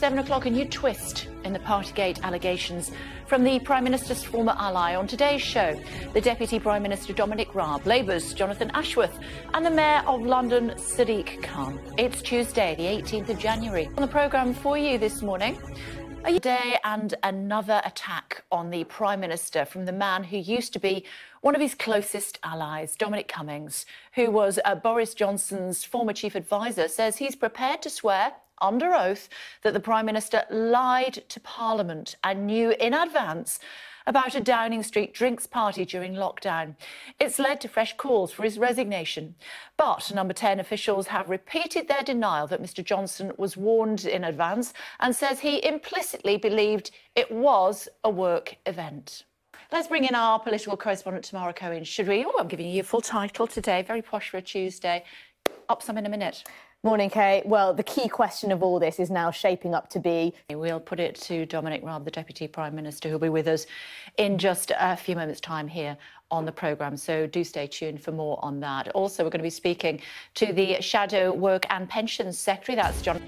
7 o'clock, a new twist in the Partygate allegations from the Prime Minister's former ally. On today's show, the Deputy Prime Minister Dominic Raab, Labour's Jonathan Ashworth and the Mayor of London, Sadiq Khan. It's Tuesday, the 18th of January. On the programme for you this morning, a day and another attack on the Prime Minister from the man who used to be one of his closest allies, Dominic Cummings, who was Boris Johnson's former chief advisor, says he's prepared to swear under oath that the Prime Minister lied to Parliament and knew in advance about a Downing Street drinks party during lockdown. It's led to fresh calls for his resignation. But Number 10 officials have repeated their denial that Mr Johnson was warned in advance and says he implicitly believed it was a work event. Let's bring in our political correspondent, Tamara Cohen, should we? Oh, I'm giving you a full title today. Very posh for a Tuesday. Up some in a minute. Morning, Kate. Well, the key question of all this is now shaping up to be... We'll put it to Dominic Raab, the Deputy Prime Minister, who'll be with us in just a few moments' time here on the programme, so do stay tuned for more on that. Also, we're going to be speaking to the Shadow Work and Pensions Secretary, that's John.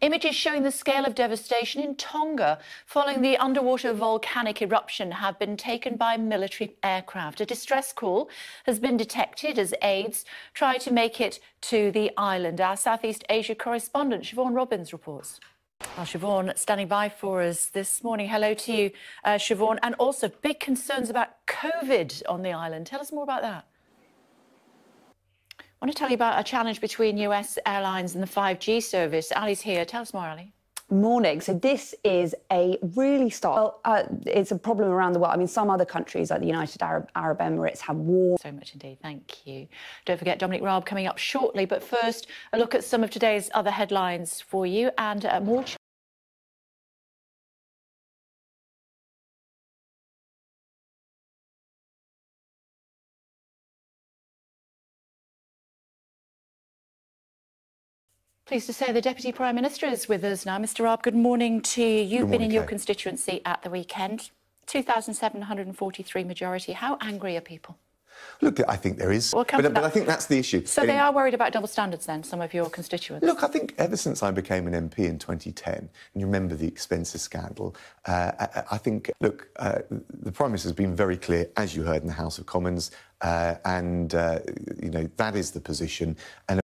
Images showing the scale of devastation in Tonga following the underwater volcanic eruption have been taken by military aircraft. A distress call has been detected as aides try to make it to the island. Our Southeast Asia correspondent, Siobhan Robbins, reports. Well, Siobhan, standing by for us this morning. Hello to you, Siobhan. And also big concerns about COVID on the island. Tell us more about that. I want to tell you about a challenge between US airlines and the 5G service. Ali's here. Tell us more, Ali. Morning. So this is a really it's a problem around the world. I mean, some other countries like the United Arab Emirates have war. So much indeed. Thank you. Don't forget Dominic Raab coming up shortly. But first, a look at some of today's other headlines for you and more. Pleased to say the Deputy Prime Minister is with us now. Mr Raab, good morning to you. You've been in your constituency at the weekend. 2,743 majority. How angry are people? Look, I think there is, but I think that's the issue. So they are worried about double standards then, some of your constituents? Look, I think ever since I became an MP in 2010, and you remember the expenses scandal, I think, look, the Prime Minister has been very clear, as you heard in the House of Commons, and, you know, that is the position. And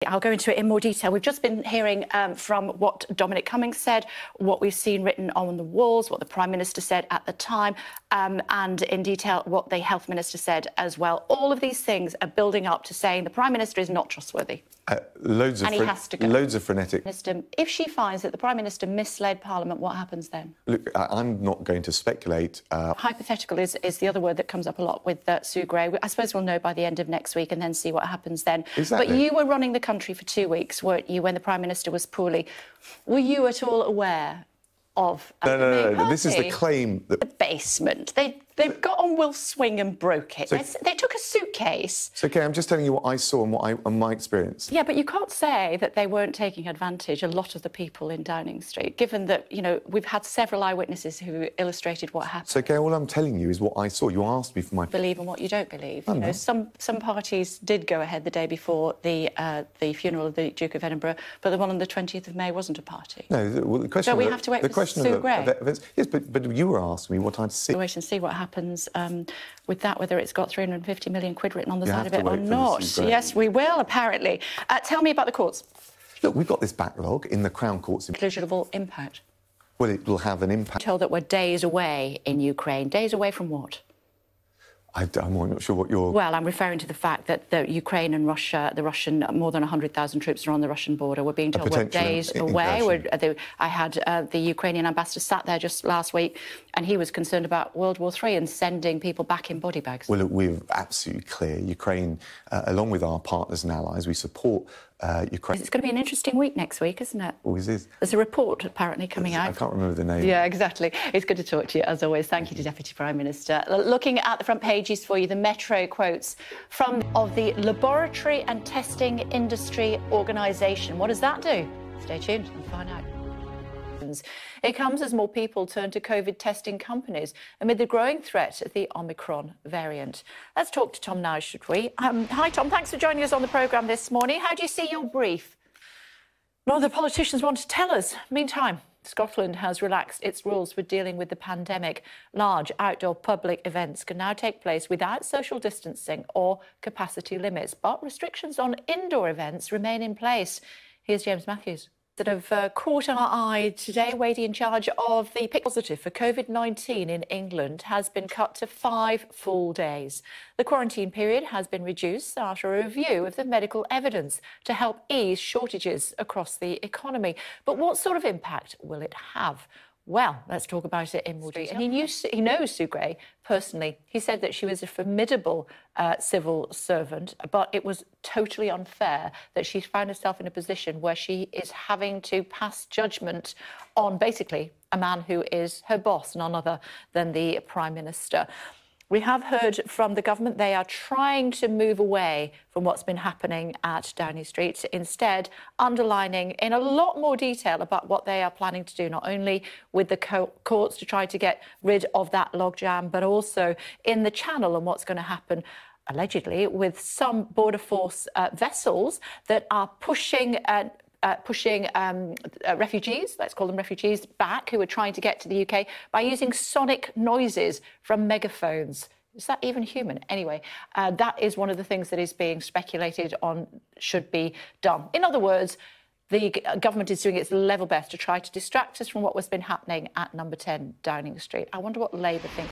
I'll go into it in more detail. We've just been hearing from what Dominic Cummings said, what we've seen written on the walls, what the Prime Minister said at the time, and in detail what the Health Minister said as well. All of these things are building up to saying the Prime Minister is not trustworthy. And he has to go. Loads of frenetic. If she finds that the Prime Minister misled Parliament, what happens then? Look, I'm not going to speculate. Hypothetical is the other word that comes up a lot with Sue Gray. I suppose we'll know by the end of next week and then see what happens then. Exactly. But you were running the country for 2 weeks, weren't you, when the Prime Minister was poorly? Were you at all aware of... No. This is the claim that... The basement. They've got on Will Swing and broke it. They took a suitcase. It's OK, I'm just telling you what I saw and my experience. Yeah, but you can't say that they weren't taking advantage, a lot of the people in Downing Street, given that, you know, we've had several eyewitnesses who illustrated what happened. It's OK, all I'm telling you is what I saw. You asked me for my... Believe in what you don't believe. You know, some parties did go ahead the day before the funeral of the Duke of Edinburgh, but the one on the 20th of May wasn't a party. No, well, the question... So we have to wait for Sue Gray. Yes, but you were asking me what I'd see. Wait and see what happens with that, whether it's got 350 million quid written on the side of it or not. Yes, we will, apparently. Tell me about the courts. Look, we've got this backlog in the Crown Courts. Negligible impact. Well, it will have an impact. Told that we're days away in Ukraine. Days away from what? I'm not sure what you're... Well, I'm referring to the fact that the Ukraine and Russia, more than 100,000 troops are on the Russian border. We're being told we're days away. I had the Ukrainian ambassador sat there just last week and he was concerned about World War III and sending people back in body bags. Well, look, we're absolutely clear. Ukraine, along with our partners and allies, we support Ukraine. It's going to be an interesting week next week, isn't it? Always is. There's a report apparently coming out. I can't remember the name. Yeah, exactly. It's good to talk to you, as always. Thank you to Deputy Prime Minister. Looking at the front pages for you, the Metro quotes from the Laboratory and Testing Industry Organisation. What does that do? Stay tuned and find out. restrictions. It comes as more people turn to COVID testing companies amid the growing threat of the Omicron variant. Let's talk to Tom now, should we? Hi, Tom. Thanks for joining us on the programme this morning. How do you see your brief? None of the politicians want to tell us. Meantime, Scotland has relaxed its rules for dealing with the pandemic. Large outdoor public events can now take place without social distancing or capacity limits, but restrictions on indoor events remain in place. Here's James Matthews. That have caught our eye today. Wadey, in charge of the pick positive for COVID-19 in England, has been cut to 5 full days. The quarantine period has been reduced after a review of the medical evidence to help ease shortages across the economy. But what sort of impact will it have? Well, let's talk about it in more detail. And he knows Sue Gray personally. He said that she was a formidable civil servant, but it was totally unfair that she found herself in a position where she is having to pass judgment on basically a man who is her boss, none other than the Prime Minister. We have heard from the government they are trying to move away from what's been happening at Downing Street, instead underlining in a lot more detail about what they are planning to do, not only with the courts to try to get rid of that logjam, but also in the Channel and what's going to happen allegedly with some border force vessels that are pushing refugees, let's call them refugees, back who are trying to get to the UK by using sonic noises from megaphones. Is that even human? Anyway, that is one of the things that is being speculated on should be done. In other words, the government is doing its level best to try to distract us from what has been happening at number 10 Downing Street. I wonder what Labour thinks.